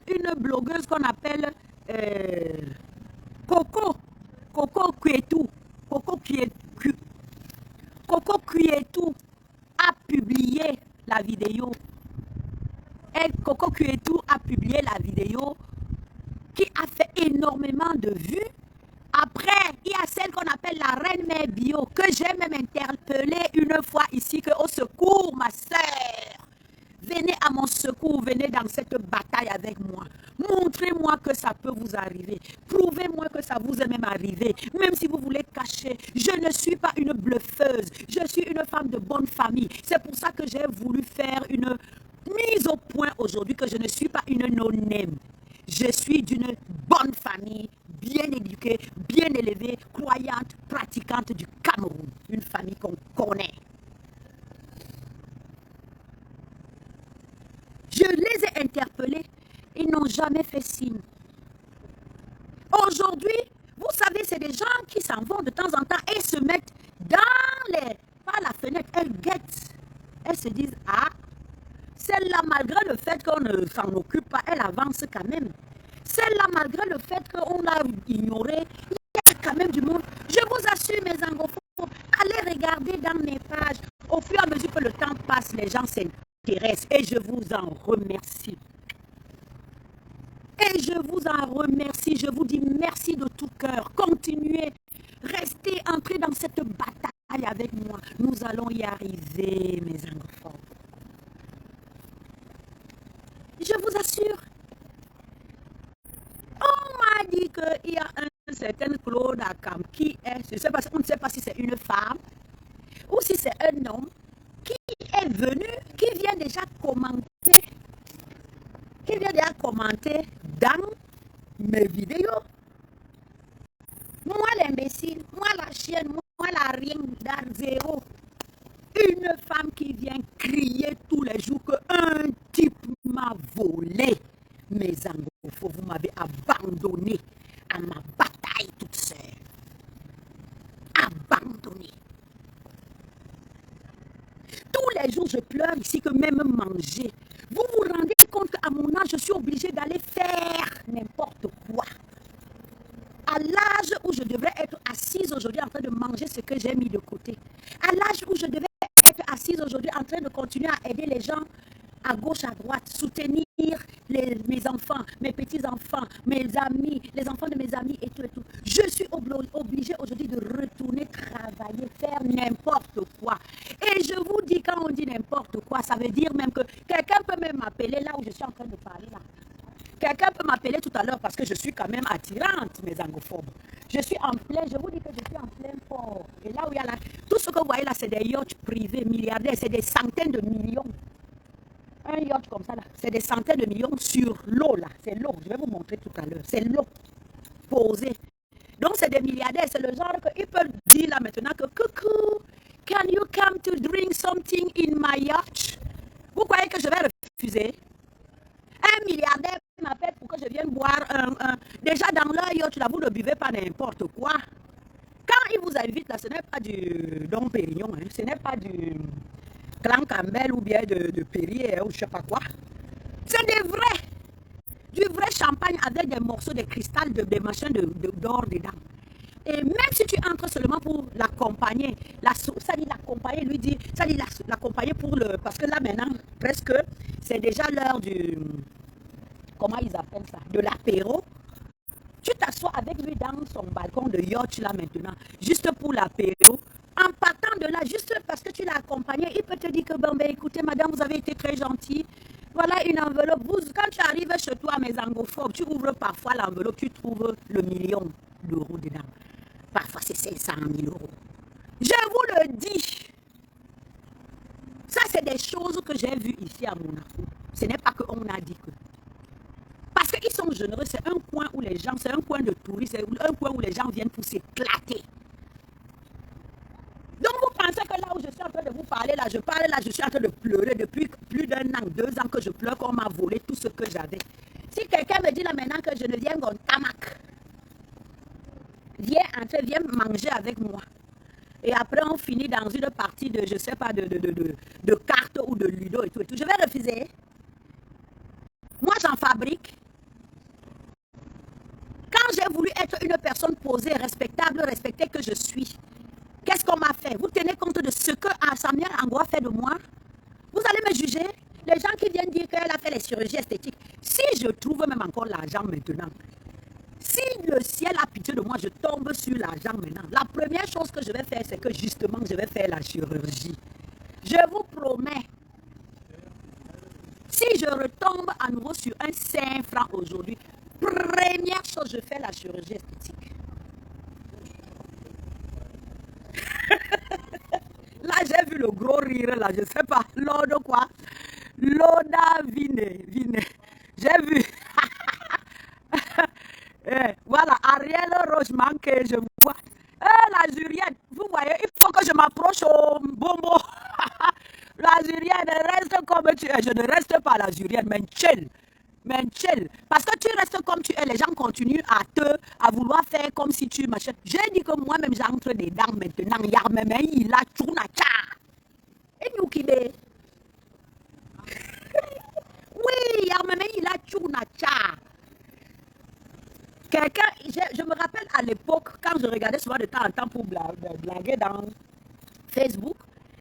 une blogueuse qu'on appelle Coco Kietou a publié la vidéo. Et Coco Kietou a publié la vidéo qui a fait énormément de vues. Après, il y a celle qu'on appelle la Reine Mère Bio, que j'ai même interpellée une fois ici, que au secours, ma sœur, venez à mon secours, venez dans cette bataille avec moi. Montrez-moi que ça peut vous arriver. Prouvez-moi que ça vous est même arrivé. Même si vous voulez cacher, je ne suis pas une bluffeuse. Je suis une femme de bonne famille. C'est pour ça que j'ai voulu faire une mise au point aujourd'hui, que je ne suis pas une no-name. Je suis d'une bonne famille, bien éduquée, bien élevée, croyante, pratiquante du Cameroun. Une famille qu'on connaît. Je les ai interpellés, ils n'ont jamais fait signe. Aujourd'hui, vous savez, c'est des gens qui s'en vont de temps en temps et se mettent par la fenêtre, elles guettent. Elles se disent, ah, celle-là, malgré le fait qu'on ne s'en occupe pas, elle avance quand même. Celle-là, malgré le fait qu'on l'a ignorée, il y a quand même du monde. Je vous assure, mes anglophones, allez regarder dans mes pages. Au fur et à mesure que le temps passe, les gens s'intéressent et je vous en remercie. Et je vous en remercie, je vous dis merci de tout cœur. Continuez, restez, entrez dans cette bataille avec moi. Nous allons y arriver, mes anglophones. Je vous assure. On m'a dit qu'il y a un certain Claude Akam qui est, on ne sait pas si c'est une femme ou si c'est un homme qui est venu, qui vient déjà commenter dans mes vidéos. Moi l'imbécile, moi la chienne, moi la rien d'Arzéro. Une femme qui vient crier tous les jours qu'un type m'a volé. Mes anglophones, vous m'avez abandonné à ma bataille toute seule. Abandonné. Tous les jours, je pleure ici que même manger. Vous vous rendez compte qu'à mon âge, je suis obligée d'aller faire n'importe quoi. À l'âge où je devrais être assise aujourd'hui en train de manger ce que j'ai mis de côté. À l'âge où je devais être assise aujourd'hui en train de continuer à aider les gens à gauche, à droite, soutenir mes enfants, mes petits-enfants, mes amis, les enfants de mes amis et tout et tout. Je suis obligée aujourd'hui de retourner travailler, faire n'importe quoi. Et je vous dis, quand on dit n'importe quoi, ça veut dire même que quelqu'un peut même m'appeler là où je suis en train de parler là. Quelqu'un peut m'appeler tout à l'heure parce que je suis quand même attirante, mes anglophobes. Je suis en plein, je vous dis que je suis en plein port. Et là où il y a tout ce que vous voyez là, c'est des yachts privés, milliardaires, c'est des centaines de millions. Un yacht comme ça là, c'est des centaines de millions sur l'eau là. C'est l'eau, je vais vous montrer tout à l'heure. C'est l'eau posée. Donc c'est des milliardaires, c'est le genre qu'ils peuvent dire là maintenant que coucou, can you come to drink something in my yacht? Vous croyez que je vais refuser? Un milliardaire m'appelle pour que je vienne boire déjà dans leur yacht là, vous ne buvez pas n'importe quoi. Quand ils vous invitent là, ce n'est pas du Dom Pérignon, hein, ce n'est pas du Clan Campbell ou bien de Perrier ou je ne sais pas quoi. C'est du vrai champagne avec des morceaux de cristal, des machins d'or dedans. Et même si tu entres seulement pour l'accompagner, ça dit l'accompagner, lui dit, ça dit l'accompagner pour le... Parce que là maintenant, presque, c'est déjà l'heure du... Comment ils appellent ça? De l'apéro. Tu t'assois avec lui dans son balcon de yacht là maintenant, juste pour l'apéro. En partant de là, juste parce que tu l'as accompagné, il peut te dire que, bon, ben, écoutez, madame, vous avez été très gentille. Voilà une enveloppe. Quand tu arrives chez toi, mes anglophobes, tu ouvres parfois l'enveloppe, tu trouves le million d'euros dedans. Parfois, c'est 500 000 euros. Je vous le dis. Ça, c'est des choses que j'ai vues ici à Monaco. Ce n'est pas qu'on a dit que. Parce qu'il qui sont généreux, c'est un coin où les gens, c'est un coin de tourisme, c'est un coin où les gens viennent pour s'éclater. Donc vous pensez que là où je suis en train de vous parler, là, je suis en train de pleurer depuis plus d'1 an, 2 ans que je pleure qu'on m'a volé tout ce que j'avais. Si quelqu'un me dit là maintenant que je ne viens qu'en tamac, viens entrer, viens manger avec moi. Et après on finit dans une partie de, je ne sais pas, de cartes ou de ludo et tout, je vais refuser. Moi j'en fabrique. Quand j'ai voulu être une personne posée, respectable, respectée que je suis, qu'est-ce qu'on m'a fait? Vous tenez compte de ce que Samuel Angoua fait de moi? Vous allez me juger? Les gens qui viennent dire qu'elle a fait les chirurgies esthétiques. Si je trouve même encore l'argent maintenant, si le ciel a pitié de moi, je tombe sur l'argent maintenant. La première chose que je vais faire, c'est que justement, je vais faire la chirurgie. Je vous promets, si je retombe à nouveau sur un 5 francs aujourd'hui, première chose, je fais la chirurgie esthétique. Là, j'ai vu le gros rire, là, je ne sais pas, l'ordre quoi. Loda Vine. J'ai vu. Voilà, Ariel Rocheman que je vois. La Jurienne, vous voyez, il faut que je m'approche au bombo. La Jurienne reste comme tu es. Je ne reste pas la Jurienne, mais chill. Parce que tu restes comme tu es, les gens continuent à vouloir faire comme si tu m'achètes. J'ai dit que moi-même j'entre dedans maintenant. Il a tcha. Et nous qui est. Oui, il a tcha. Quelqu'un, je me rappelle à l'époque, quand je regardais souvent de temps en temps pour blaguer dans Facebook,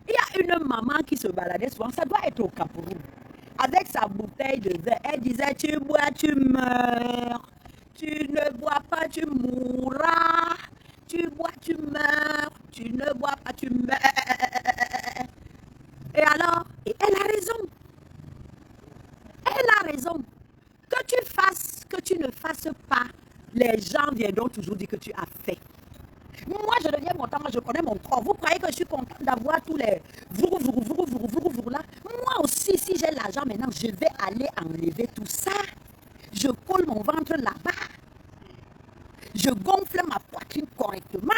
il y a une maman qui se baladait souvent, ça doit être au Cameroun, avec sa bouteille de vin. Elle disait, tu bois, tu meurs. Tu ne bois pas, tu mourras. Tu bois, tu meurs. Tu ne bois pas, tu meurs. Et alors, et elle a raison. Elle a raison. Que tu fasses, que tu ne fasses pas, les gens viendront toujours dire que tu as fait. Moi, je deviens content, je connais mon corps. Vous croyez que je suis content d'avoir tous les vroux là? Moi aussi, si j'ai l'argent maintenant, je vais aller enlever tout ça. Je colle mon ventre là-bas. Je gonfle ma poitrine correctement.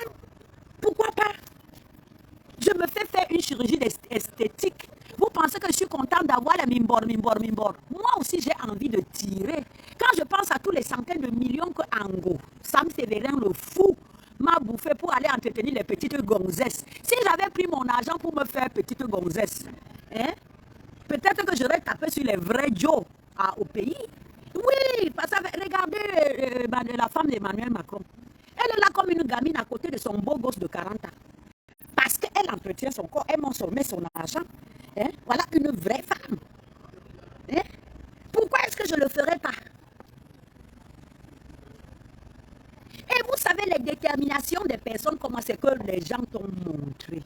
Pourquoi pas? Je me fais faire une chirurgie esthétique. Vous pensez que je suis contente d'avoir la mimbor. Moi aussi, j'ai envie de tirer. Quand je pense à tous les centaines de millions que Ango, Sam Sévérin, le fou, m'a bouffé pour aller entretenir les petites gonzesses. Si j'avais pris mon argent pour me faire petite gonzesse, hein, peut-être que j'aurais tapé sur les vrais Joe au pays. Oui, parce que regardez la femme d'Emmanuel Macron. Elle est là comme une gamine à côté de son beau gosse de 40 ans. Parce qu'elle entretient son corps, elle met son argent. Hein? Voilà une vraie femme. Hein? Pourquoi est-ce que je ne le ferais pas? Et vous savez, les déterminations des personnes, comment c'est que les gens t'ont montré.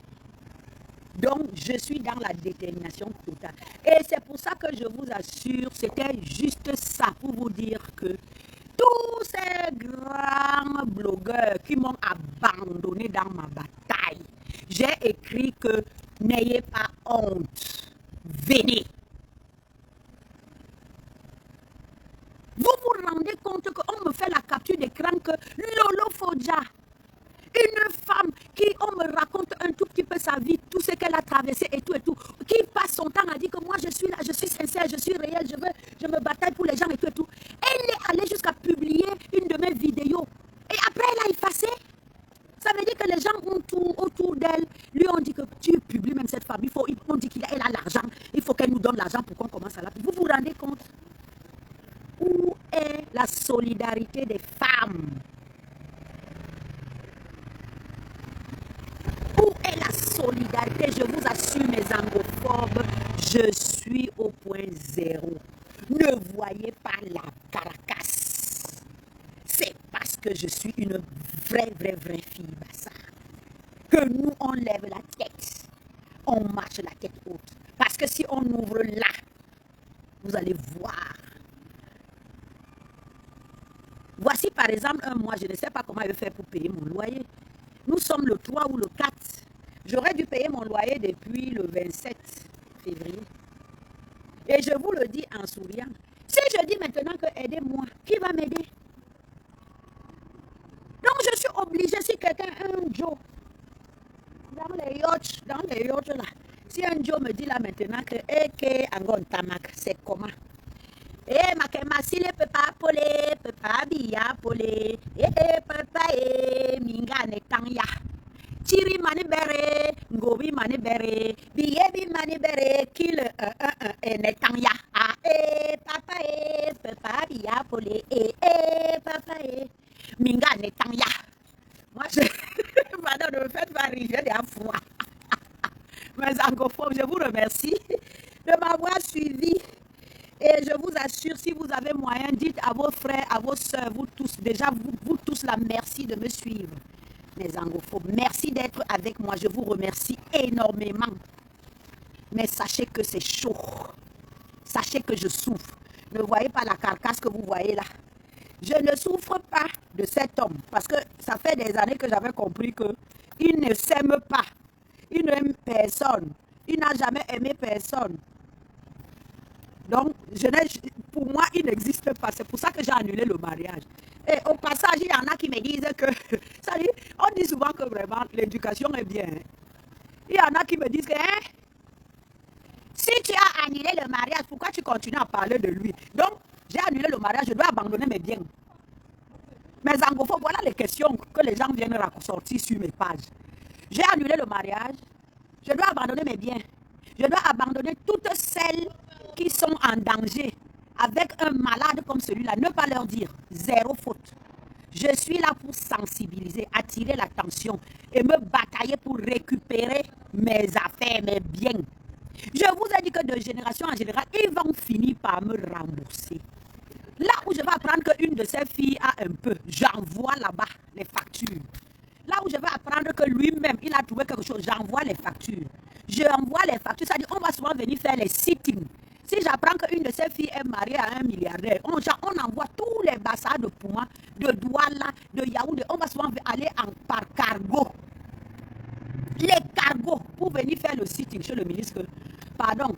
Donc, je suis dans la détermination totale. Et c'est pour ça que je vous assure, c'était juste ça, pour vous dire que tous ces grands blogueurs qui m'ont abandonné dans ma bataille, j'ai écrit que n'ayez pas honte, venez. Vous vous rendez compte qu'on me fait la capture d'écran que Lolo Fodja, une femme qui, on me raconte un tout petit peu sa vie, tout ce qu'elle a traversé et tout, qui passe son temps à dire que moi je suis là, je suis sincère, je suis réelle, je me bataille pour les gens et tout. Elle est allée jusqu'à publier une de mes vidéos. Et après elle a effacé. Ça veut dire que les gens autour d'elle lui ont dit que tu publies même cette femme. On dit qu'elle a l'argent, il faut qu'elle nous donne l'argent pour qu'on commence à la publier. Vous vous rendez compte? Où est la solidarité des femmes? Où est la solidarité? Je vous assure, mes angophobes, je suis au point zéro. Ne voyez pas la caracasse. C'est parce que je suis une vraie fille, Bassa, que nous, on lève la tête. On marche la tête haute. Parce que si on ouvre là, vous allez voir. Voici par exemple un mois, je ne sais pas comment je vais faire pour payer mon loyer. Nous sommes le 3 ou le 4. J'aurais dû payer mon loyer depuis le 27 février. Et je vous le dis en souriant, Si je dis maintenant que aidez-moi, qui va m'aider? Donc je suis obligée, si quelqu'un a un Joe, dans les yachts là, si un Joe me dit là maintenant que Angon Tamak, c'est comment? Makema si le papa pole, papa bia pole, papa minga ne tanya. Tiri mani bere, ngobi mani bere, biyebi mani bere, kill ne tanya. Papa bia pole, papa minga ne tanya. Moi je, madame, ne me faites pas rire, j'ai des affois. Mes anglophones, je vous remercie de m'avoir suivi. Et je vous assure, si vous avez moyen, dites à vos frères, à vos soeurs, vous tous, déjà vous tous là, merci de me suivre. Mes anglophobes, merci d'être avec moi, je vous remercie énormément. Mais sachez que c'est chaud. Sachez que je souffre. Ne voyez pas la carcasse que vous voyez là. Je ne souffre pas de cet homme, parce que ça fait des années que j'avais compris qu'il ne s'aime pas. Il n'aime personne. Il n'a jamais aimé personne. Donc, pour moi, il n'existe pas. C'est pour ça que j'ai annulé le mariage. Et au passage, il y en a qui me disent que... on dit souvent que vraiment, l'éducation est bien. Il y en a qui me disent que... si tu as annulé le mariage, pourquoi tu continues à parler de lui? Donc, j'ai annulé le mariage, je dois abandonner mes biens. Mes anglophones, voilà les questions que les gens viennent ressortir sur mes pages. J'ai annulé le mariage, je dois abandonner mes biens. Je dois abandonner toutes celles qui sont en danger avec un malade comme celui-là. Ne pas leur dire zéro faute. Je suis là pour sensibiliser, attirer l'attention et me batailler pour récupérer mes affaires, mes biens. Je vous ai dit que de génération en génération, ils vont finir par me rembourser. Là où je vais apprendre qu'une de ces filles a un peu, j'envoie là-bas les factures. Là où je vais apprendre que lui-même, il a trouvé quelque chose, j'envoie les factures. J'envoie les factures, c'est-à-dire on va souvent venir faire les sittings. Si j'apprends qu'une de ces filles est mariée à un milliardaire, on envoie tous les bassards de Pouma, de Douala, de Yaoundé, on va souvent aller par cargo. Les cargos pour venir faire le sitting chez le ministre. Pardon,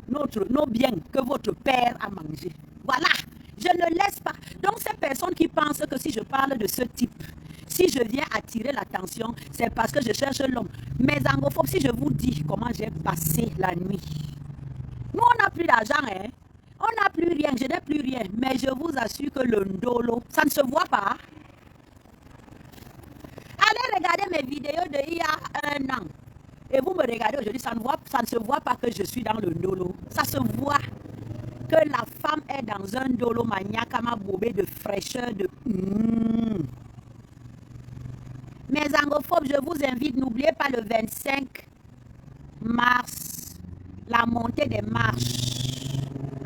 nos biens que votre père a mangé. Voilà, je ne laisse pas. Donc ces personnes qui pensent que si je parle de ce type, si je viens attirer l'attention, c'est parce que je cherche l'homme. Mais anglophobes, si je vous dis comment j'ai passé la nuit. Nous, on n'a plus d'argent, hein. On n'a plus rien, je n'ai plus rien. Mais je vous assure que le ndolo, ça ne se voit pas. Allez regarder mes vidéos d'il y a un an. Et vous me regardez aujourd'hui, ça ne se voit pas que je suis dans le ndolo. Ça se voit que la femme est dans un ndolo maniakama bobé de fraîcheur, de... Mes anglophobes, je vous invite, n'oubliez pas le 25 mars, la montée des marches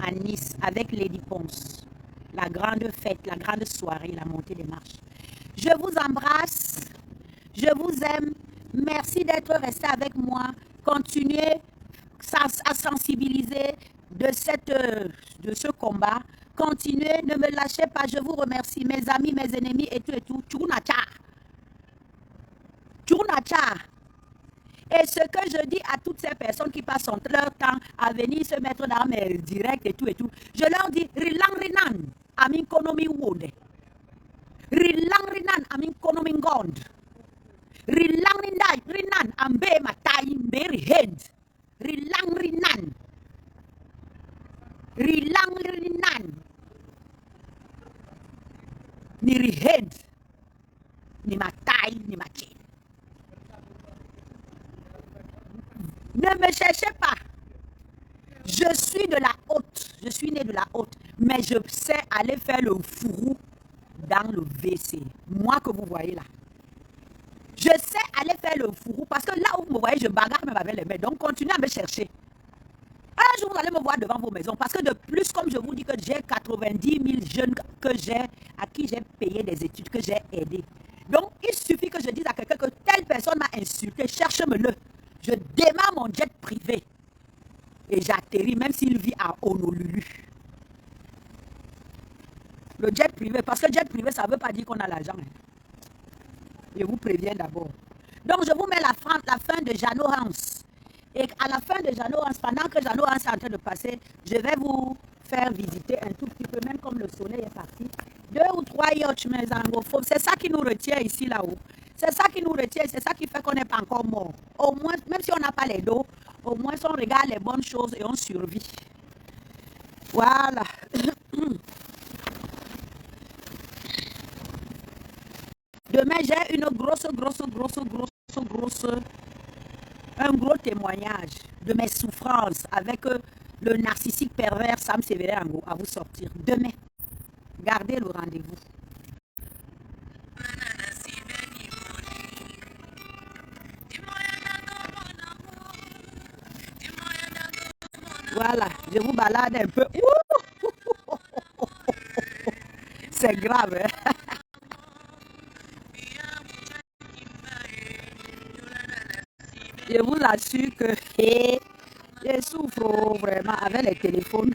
à Nice avec Lady Ponce. La grande fête, la grande soirée, la montée des marches. Je vous embrasse, je vous aime. Merci d'être resté avec moi. Continuez à sensibiliser de ce combat. Continuez, ne me lâchez pas. Je vous remercie, mes amis, mes ennemis et tout et tout. Tchounacha. Tchounacha. Et ce que je dis à toutes ces personnes qui passent leur temps à venir se mettre dans mes directs et tout, je leur dis, rilang rinan, amin konomi wode. Rilang rinan, amin konomi ngond. Rilang rinan, ambe matai, mberi head. Rilang rinan. Rilang rinan. Ni rihead. Ni matai, ni machi. Ne me cherchez pas. Je suis de la haute. Je suis né de la haute. Mais je sais aller faire le fourrou dans le WC. Moi que vous voyez là. Je sais aller faire le fourrou parce que là où vous me voyez, je bagarre même avec les mains. Donc continuez à me chercher. Un jour, vous allez me voir devant vos maisons. Parce que de plus, comme je vous dis que j'ai 90 000 jeunes à qui j'ai payé des études, que j'ai aidé. Donc, il suffit que je dise à quelqu'un que telle personne m'a insulté. Cherche-me-le. Je démarre mon jet privé et j'atterris même s'il vit à Honolulu. Le jet privé, parce que jet privé, ça ne veut pas dire qu'on a l'argent. Je vous préviens d'abord. Donc, je vous mets la fin de Jeannot Hans. Et à la fin de Jeannot Hans, pendant que Jeannot Hans est en train de passer, je vais vous faire visiter un tout petit peu, même comme le soleil est parti. 2 ou 3 yachts, mes angophobes. C'est ça qui nous retient ici, là-haut. C'est ça qui nous retient, c'est ça qui fait qu'on n'est pas encore mort. Au moins, même si on n'a pas les dos, au moins on regarde les bonnes choses et on survit. Voilà. Demain, j'ai une un gros témoignage de mes souffrances avec le narcissique pervers Sam Severango à vous sortir. Demain, gardez le rendez-vous. Voilà, je vous balade un peu. C'est grave, hein? Je vous assure que je souffre vraiment avec les téléphones.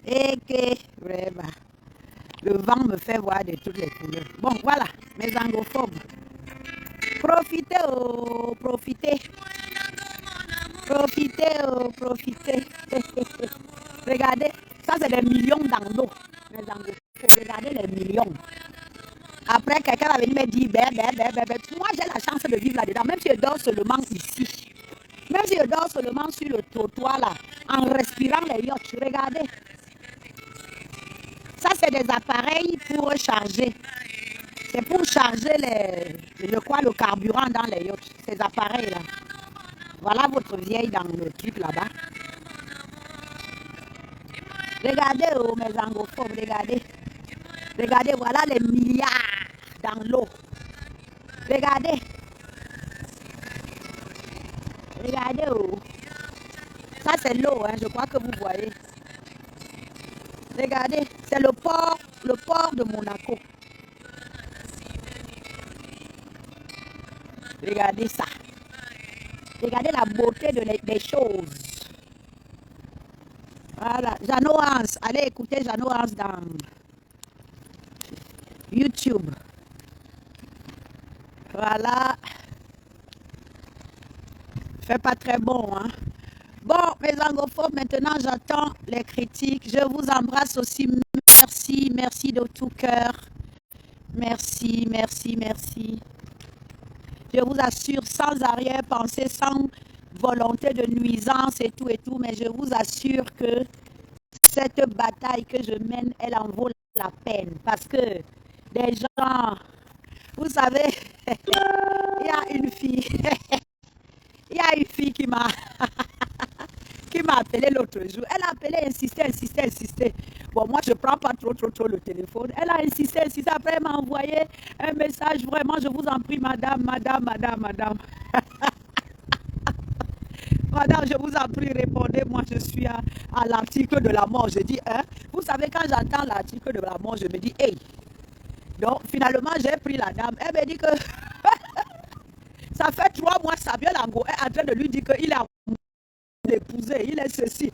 Et que vraiment, le vent me fait voir de toutes les couleurs. Bon, voilà, mes angophobes. Profitez, oh, profitez. Profitez, oh, profitez. Regardez, ça c'est des millions dans l'eau. Mes angophobes, regardez les millions. Après, quelqu'un va venir me dire, moi j'ai la chance de vivre là-dedans, même si je dors seulement ici. Même si je dors seulement sur le trottoir là, en respirant les yachts. Regardez. Ça, c'est des appareils pour charger. C'est pour charger le carburant dans les yachts. Ces appareils-là. Voilà votre vieille dans le truc là-bas. Regardez, oh, mes angophobes, regardez. Regardez, voilà les milliards dans l'eau. Regardez. Regardez, oh. Ça, c'est l'eau, hein, je crois que vous voyez. Regardez, c'est le port de Monaco. Regardez ça. Regardez la beauté des choses. Voilà, Jeannot Hans. Allez écouter Jeannot Hans dans YouTube. Voilà. Fait pas très bon, hein. Bon, mes angophobes, maintenant j'attends les critiques. Je vous embrasse aussi. Merci, merci de tout cœur. Merci, merci, merci. Je vous assure, sans arrière-pensée, sans volonté de nuisance et tout, mais je vous assure que cette bataille que je mène, elle en vaut la peine. Parce que des gens, vous savez, il y a une fille, qui m'a appelé l'autre jour. Elle a appelé, insisté. Bon, moi, je ne prends pas trop le téléphone. Elle a insisté. Après, elle m'a envoyé un message. Vraiment, je vous en prie, madame. Madame, je vous en prie, répondez. Moi, je suis à l'article de la mort. Je dis, hein, vous savez, quand j'entends l'article de la mort, je me dis, hey. Donc, finalement, j'ai pris la dame. Elle me dit que ça fait 3 mois, Samuel Ango est en train de lui dire qu'il a épousé, il est ceci.